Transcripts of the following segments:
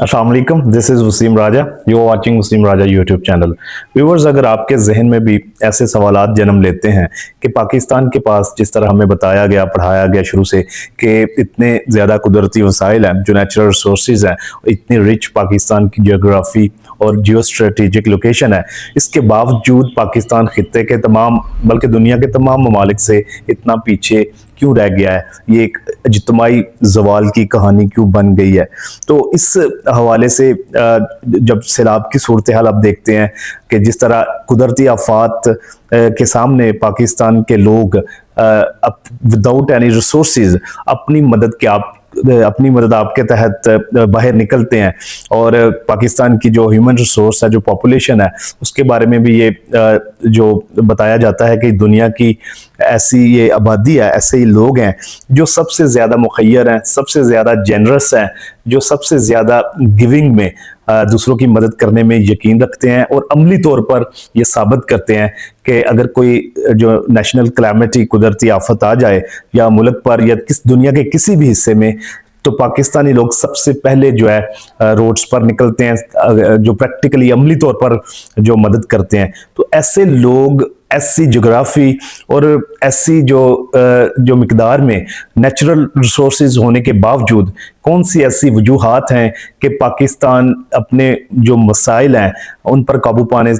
अस्सलाम वालेकुम, this is Waseem Raja. You are watching Waseem Raja YouTube channel. Viewers, अगर आपके जहन में भी ऐसे सवालात जन्म लेते हैं कि पाकिस्तान के पास जिस तरह हमें बताया गया, पढ़ाया गया शुरू से कि इतने ज़्यादा कुदरती वसाइल हैं, जो नेचुरल रिसोर्सेज हैं, इतनी रिच पाकिस्तान की जियोग्राफी और जियो स्ट्रेटेजिक लोकेशन है, इसके बावजूद पाकिस्तान खित्ते के तमाम बल्कि दुनिया के तमाम ममालिक से इतना पीछे क्यों रह गया है, ये एक इज्तमाही जवाल की कहानी क्यों बन गई है। तो इस हवाले से जब सैलाब की सूरत हाल आप देखते हैं कि जिस तरह कुदरती आफात के सामने पाकिस्तान के लोग विदाउट एनी रिसोर्सेज अपनी मदद आपके तहत बाहर निकलते हैं, और पाकिस्तान की जो ह्यूमन रिसोर्स है, जो पॉपुलेशन है, उसके बारे में भी ये जो बताया जाता है कि दुनिया की ऐसी ये आबादी है, ऐसे ही लोग हैं जो सबसे ज़्यादा मुखय्यर हैं, सबसे ज़्यादा जेनरस हैं, जो सबसे ज़्यादा गिविंग में, दूसरों की मदद करने में यकीन रखते हैं, और अमली तौर पर ये साबित करते हैं कि अगर कोई जो नेशनल क्लैमिटी कुदरती आफत आ जाए या मुल्क पर या दुनिया के किसी भी हिस्से में, तो पाकिस्तानी लोग सबसे पहले जो है रोड्स पर निकलते हैं, जो प्रैक्टिकली अमली तौर पर जो मदद करते हैं। तो ऐसे लोग, ऐसी जोग्राफी और ऐसी जो मिकदार में नेचुरल रिसोर्सेज होने के बावजूद कौन सी ऐसी वजूहात हैं कि पाकिस्तान अपने जो मसाइल हैं उन पर काबू पाने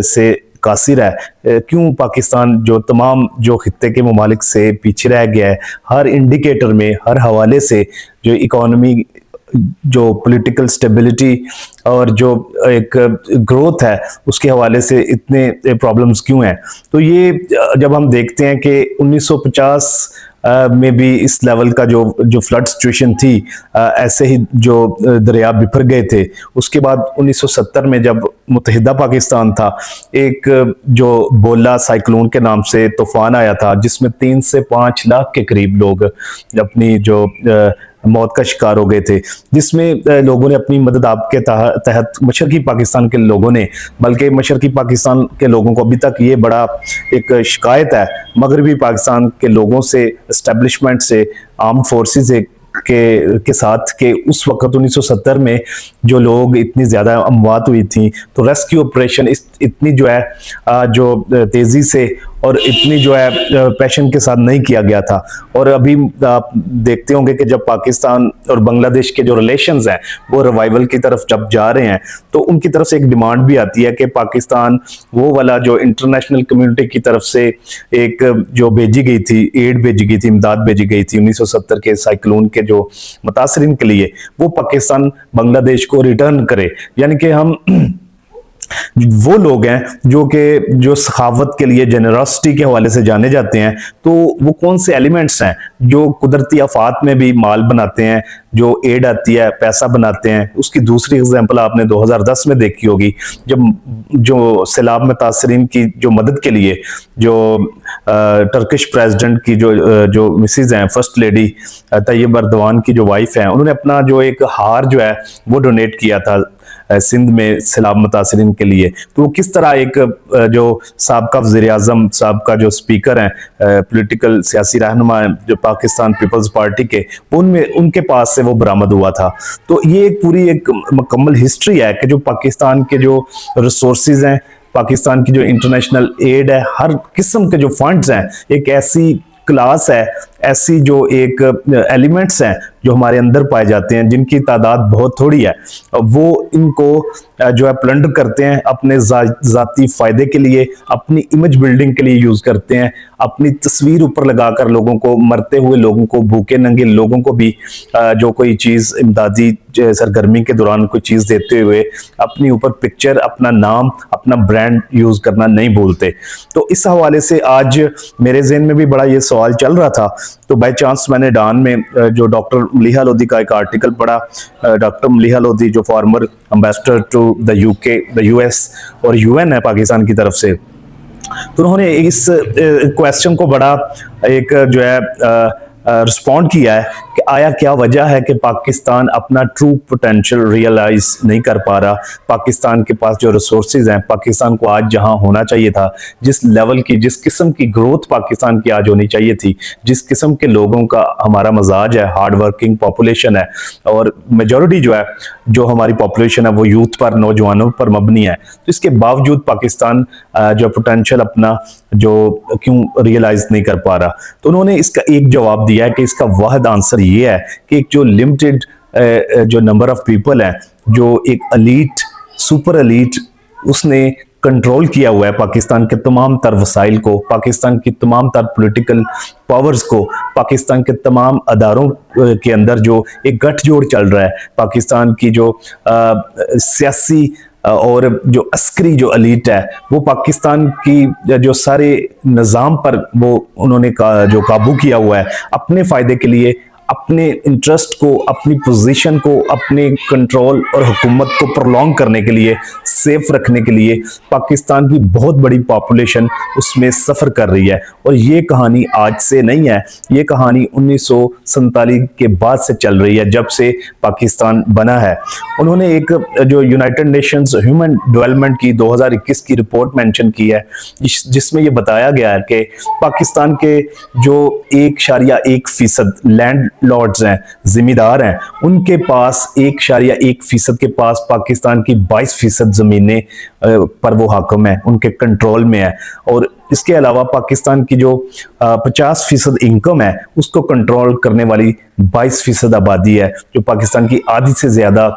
से कासिर है? क्यों पाकिस्तान जो तमाम जो खित्ते के ममालिक से पीछे रह गया है, हर इंडिकेटर में, हर हवाले से, जो इकोनॉमी, जो पॉलिटिकल स्टेबिलिटी और जो एक ग्रोथ है, उसके हवाले से इतने प्रॉब्लम्स क्यों हैं? तो ये जब हम देखते हैं कि 1950 में भी इस लेवल का जो फ्लड सिचुएशन थी, ऐसे ही जो दरिया बिफर गए थे। उसके बाद 1970 में जब मुत्तहिदा पाकिस्तान था, एक जो बोला साइक्लोन के नाम से तूफान आया था, जिसमें 3 से 5 लाख के करीब लोग अपनी जो मौत का शिकार हो गए थे, जिसमें लोगों ने अपनी मदद आपके तहत मशरकी पाकिस्तान के लोगों ने, बल्कि मशरकी पाकिस्तान के लोगों को अभी तक ये बड़ा एक शिकायत है मगरबी पाकिस्तान के लोगों से, एस्टेब्लिशमेंट से, आर्म फोर्सेस के साथ, के उस वक्त 1970 में जो लोग इतनी ज़्यादा अमवात हुई थी, तो रेस्क्यू ऑपरेशन इतनी जो है जो तेज़ी से और इतनी जो है पैशन के साथ नहीं किया गया था। और अभी आप देखते होंगे कि जब पाकिस्तान और बांग्लादेश के जो रिलेशंस हैं वो रिवाइवल की तरफ जब जा रहे हैं, तो उनकी तरफ से एक डिमांड भी आती है कि पाकिस्तान वो वाला जो इंटरनेशनल कम्युनिटी की तरफ से एक जो भेजी गई थी, एड भेजी गई थी, इमदाद भेजी गई थी 1970 के साइक्लोन के जो मुतासरीन के लिए, वो पाकिस्तान बांग्लादेश को रिटर्न करे। यानी कि हम वो लोग हैं जो सखावत के लिए, जेनरॉसिटी के हवाले से जाने जाते हैं। तो वो कौन से एलिमेंट्स हैं जो कुदरती आफात में भी माल बनाते हैं, जो एड आती है पैसा बनाते हैं? उसकी दूसरी एग्जांपल आपने 2010 में देखी होगी, जब जो सैलाब मुतासरीन की जो मदद के लिए जो टर्किश प्रेसिडेंट की जो मिसेज हैं, फर्स्ट लेडी तैयब अर्दवान की जो वाइफ हैं, उन्होंने अपना जो एक हार जो है वो डोनेट किया था सिंध में सैलाब मुतासरीन के लिए। तो वो किस तरह एक जो साबका वज़ीर-ए-आज़म, साबका जो स्पीकर हैं, पॉलिटिकल सियासी रहनुमा जो पाकिस्तान पीपल्स पार्टी के, उनके पास से वो बरामद हुआ था। तो ये एक पूरी एक मुकम्मल हिस्ट्री है कि जो पाकिस्तान के जो रिसोर्सेज हैं, पाकिस्तान की जो इंटरनेशनल एड है, हर किस्म के जो फंड्स हैं, एक ऐसी क्लास है, ऐसी जो एक एलिमेंट्स हैं जो हमारे अंदर पाए जाते हैं, जिनकी तादाद बहुत थोड़ी है, वो इनको जो है प्लंडर करते हैं, अपने ज़ाती फ़ायदे के लिए, अपनी इमेज बिल्डिंग के लिए यूज़ करते हैं, अपनी तस्वीर ऊपर लगाकर लोगों को, मरते हुए लोगों को, भूखे नंगे लोगों को भी जो कोई चीज़ इमदादी सरगर्मी के दौरान कोई चीज़ देते हुए अपनी ऊपर पिक्चर, अपना नाम, अपना ब्रांड यूज़ करना नहीं भूलते। तो इस हवाले से आज मेरे जहन में भी बड़ा ये सवाल चल रहा था, तो बाय चांस मैंने डॉन में जो डॉक्टर मलीहा लोधी का एक आर्टिकल पढ़ा। डॉक्टर मलीहा लोधी जो former ambassador to the UK, the US और यूएन है पाकिस्तान की तरफ से, तो उन्होंने इस क्वेश्चन को बड़ा एक जो है रिस्पॉन्ड किया है कि आया क्या वजह है कि पाकिस्तान अपना ट्रू पोटेंशियल रियलाइज नहीं कर पा रहा। पाकिस्तान के पास जो रिसोर्सेज हैं, पाकिस्तान को आज जहां होना चाहिए था, जिस लेवल की, जिस किस्म की ग्रोथ पाकिस्तान की आज होनी चाहिए थी, जिस किस्म के लोगों का हमारा मजाज है, हार्ड वर्किंग पॉपुलेशन है और मेजॉरिटी जो है, जो हमारी पॉपुलेशन है वो यूथ पर, नौजवानों पर मबनी है, तो इसके बावजूद पाकिस्तान जो पोटेंशियल अपना जो क्यों रियलाइज नहीं कर पा रहा। तो उन्होंने इसका एक जवाब दिया है कि इसका वाहिद आंसर ये है कि एक जो लिमिटेड जो नंबर ऑफ पीपल है, जो एक एलीट, सुपर एलीट, उसने कंट्रोल किया हुआ है पाकिस्तान के तमाम तर वसाइल को, पाकिस्तान की तमाम तर पॉलिटिकल पावर्स को, पाकिस्तान के तमाम अदारों के अंदर जो एक गठजोड़ चल रहा है, पाकिस्तान की जो सियासी और जो अस्करी जो एलीट है, वो पाकिस्तान की जो सारे निज़ाम पर वो उन्होंने जो काबू किया हुआ है अपने फ़ायदे के लिए, अपने इंटरेस्ट को, अपनी पोजीशन को, अपने कंट्रोल और हुकूमत को प्रोलॉन्ग करने के लिए, सेफ रखने के लिए पाकिस्तान की बहुत बड़ी पॉपुलेशन उसमें सफ़र कर रही है। और ये कहानी आज से नहीं है, ये कहानी 1947 के बाद से चल रही है, जब से पाकिस्तान बना है। उन्होंने एक जो यूनाइटेड नेशंस ह्यूमन डेवलपमेंट की 2021 की रिपोर्ट मेंशन की है, जिसमें ये बताया गया है कि पाकिस्तान के जो 1.1% लैंड लॉर्ड्स हैं, जिम्मेदार हैं, उनके पास 1.1% के पास पाकिस्तान की 22% ज़मीनें पर वो हाकम है, उनके कंट्रोल में है। और इसके अलावा पाकिस्तान की जो 50% इनकम है, उसको कंट्रोल करने वाली 22% आबादी है, जो पाकिस्तान की आधी से ज़्यादा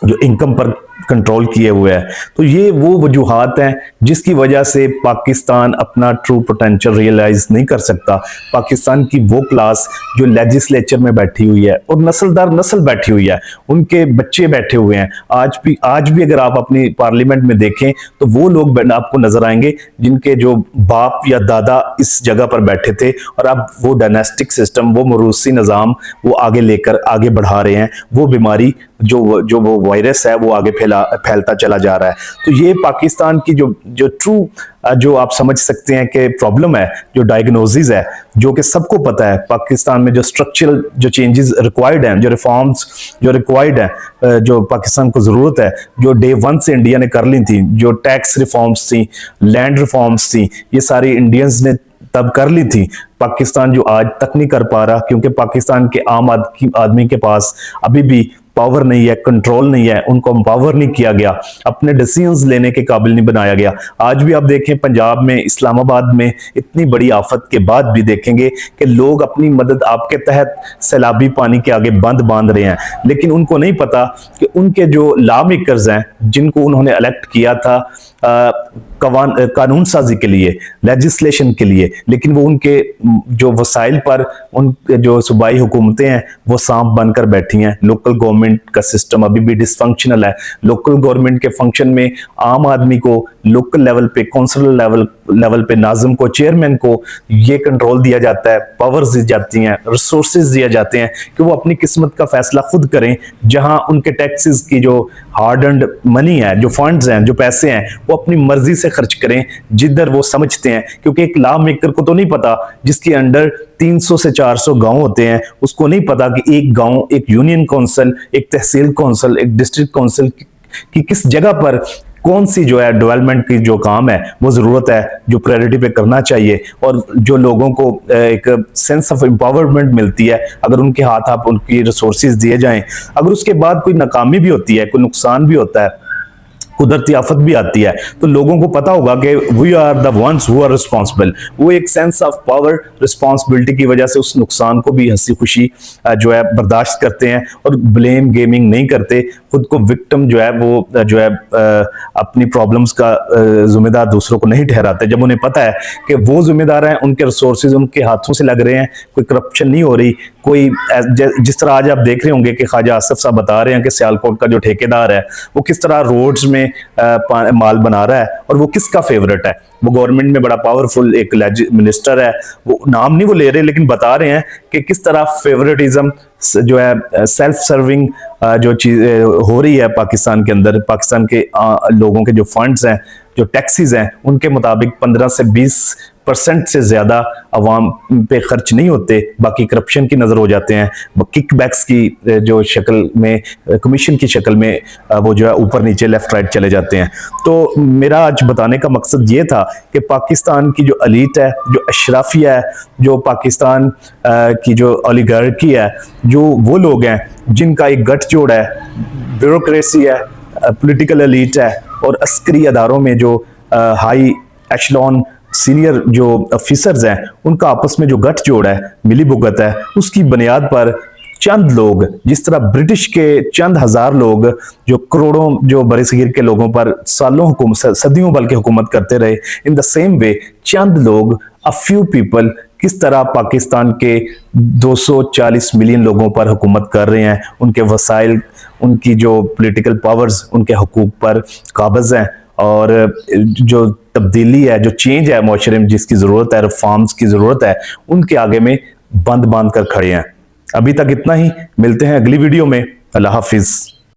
जो इनकम पर कंट्रोल किए हुए है। तो ये वो वजूहात हैं जिसकी वजह से पाकिस्तान अपना ट्रू पोटेंशियल रियलाइज नहीं कर सकता। पाकिस्तान की वो क्लास जो लेजिस्लेचर में बैठी हुई है और नस्ल दर नस्ल बैठी हुई है, उनके बच्चे बैठे हुए हैं। आज भी अगर आप अपनी पार्लियामेंट में देखें तो वो लोग आपको नजर आएंगे जिनके जो बाप या दादा इस जगह पर बैठे थे, और अब वो डायनेस्टिक सिस्टम, वो मरूसी निज़ाम वो आगे बढ़ा रहे हैं। वो बीमारी जो वो वायरस है वो आगे फैलता चला जा रहा है। तो ये पाकिस्तान की जो ट्रू जो आप समझ सकते हैं कि प्रॉब्लम है, जो डायग्नोसिस है, जो कि सबको पता है, पाकिस्तान में जो स्ट्रक्चरल जो चेंजेस रिक्वायर्ड हैं, जो रिफॉर्म्स जो रिक्वायर्ड हैं, जो पाकिस्तान को ज़रूरत है, जो डे 1 से इंडिया ने कर ली थी, जो टैक्स रिफॉर्म्स थी, लैंड रिफॉर्म्स थी, ये सारी इंडियंस ने तब कर ली थी। पाकिस्तान जो आज तक नहीं कर पा रहा, क्योंकि पाकिस्तान के आम आदमी के पास अभी भी पावर नहीं है, कंट्रोल नहीं है, उनको एम्पावर नहीं किया गया, अपने डिसीजंस लेने के काबिल नहीं बनाया गया। आज भी आप देखें पंजाब में, इस्लामाबाद में इतनी बड़ी आफत के बाद भी देखेंगे कि लोग अपनी मदद आपके तहत सैलाबी पानी के आगे बांध रहे हैं, लेकिन उनको नहीं पता कि उनके जो लॉ मेकर्स हैं, जिनको उन्होंने इलेक्ट किया था कानून साजी के लिए, लेजिस्लेशन के लिए, लेकिन वो उनके जो वसाइल पर उन जो सूबाई हुकूमतें हैं वो सांप बनकर बैठी हैं। लोकल गवर्नमेंट का सिस्टम अभी भी डिसफंक्शनल है। लोकल गवर्नमेंट के फंक्शन में आम आदमी को लोकल लेवल पे, कौंसिल लेवल पे नाज़िम को, चेयरमैन को ये कंट्रोल दिया जाता है, पावर्स दी जाती हैं, रिसोर्सेज दिए जाते हैं कि वो अपनी किस्मत का फैसला खुद करें। जहां उनके टैक्सेस की जो हार्ड अर्न्ड मनी है, जो फंड्स हैं, जो पैसे हैं, वो अपनी मर्जी से खर्च करें जिधर वो समझते हैं। क्योंकि एक लॉ मेकर को तो नहीं पता, जिसके अंडर 300 से 400 गांव होते हैं, उसको नहीं पता कि एक गांव, एक यूनियन काउंसिल, एक तहसील काउंसिल, एक डिस्ट्रिक्ट काउंसिल की किस जगह पर कौन सी जो है डेवलपमेंट की जो काम है वो जरूरत है, जो प्रायोरिटी पे करना चाहिए, और जो लोगों को एक सेंस ऑफ एम्पावरमेंट मिलती है अगर उनके हाथ आप उनकी रिसोर्सेज दिए जाएं। अगर उसके बाद कोई नाकामी भी होती है, कोई नुकसान भी होता है, कुदरती आफत भी आती है, तो लोगों को पता होगा कि we are the ones who are responsible. वो एक सेंस ऑफ पावर, रिस्पॉन्सिबिलिटी की वजह से उस नुकसान को भी हंसी खुशी जो है बर्दाश्त करते हैं और ब्लेम गेमिंग नहीं करते। खुद को विक्टिम जो है वो जो है अपनी प्रॉब्लम्स का जिम्मेदार दूसरों को नहीं ठहराते, जब उन्हें पता है कि वो जिम्मेदार हैं, उनके रिसोर्सेज उनके हाथों से लग रहे हैं, कोई करप्शन नहीं हो रही, कोई जिस तरह आज आप देख रहे होंगे कि ख्वाजा आसिफ साहब बता रहे हैं कि सियालकोट का जो ठेकेदार है वो किस तरह रोड्स में माल बना रहा है, और वो किसका फेवरेट है। वो गवर्नमेंट में बड़ा पावरफुल एक मिनिस्टर है, वो नाम नहीं वो ले रहे, लेकिन बता रहे हैं कि किस तरह फेवरेटिज्म जो है, सेल्फ सर्विंग जो चीज हो रही है पाकिस्तान के अंदर। पाकिस्तान के लोगों के जो फंड्स हैं, जो टैक्सीज हैं उनके मुताबिक 15 से 20% से ज्यादा अवाम पे खर्च नहीं होते, बाकी करप्शन की नजर हो जाते हैं, किकबैक्स की जो शक्ल में, कमीशन की शक्ल में वो जो है ऊपर नीचे लेफ्ट राइट चले जाते हैं। तो मेरा आज बताने का मकसद ये था कि पाकिस्तान की जो एलीट है, जो अशराफिया है, जो पाकिस्तान की जो ओलिगार्की है, जो वो लोग हैं जिनका एक गठजोड़ है, ब्यूरोक्रेसी है, पॉलिटिकल एलीट है और अस्करी अदारों में जो हाई एशलॉन सीनियर जो ऑफिसर्स हैं उनका आपस में जो गठजोड़ है, मिली भुगत है, उसकी बुनियाद पर चंद लोग, जिस तरह ब्रिटिश के चंद हजार लोग जो करोड़ों जो बरसगीर के लोगों पर सालों हुकूमत, सदियों बल्कि हुकूमत करते रहे, इन द सेम वे चंद लोग, अ फ्यू पीपल, किस तरह पाकिस्तान के 240 मिलियन लोगों पर हुकूमत कर रहे हैं, उनके वसाइल, उनकी जो पॉलिटिकल पावर्स, उनके हुकूक पर काबिज हैं और जो तब्दीली है, जो चेंज है मुआशरे में जिसकी ज़रूरत है, रिफॉर्म्स की ज़रूरत है, उनके आगे में बंद बांध कर खड़े हैं। अभी तक इतना ही, मिलते हैं अगली वीडियो में। अल्लाह हाफिज़।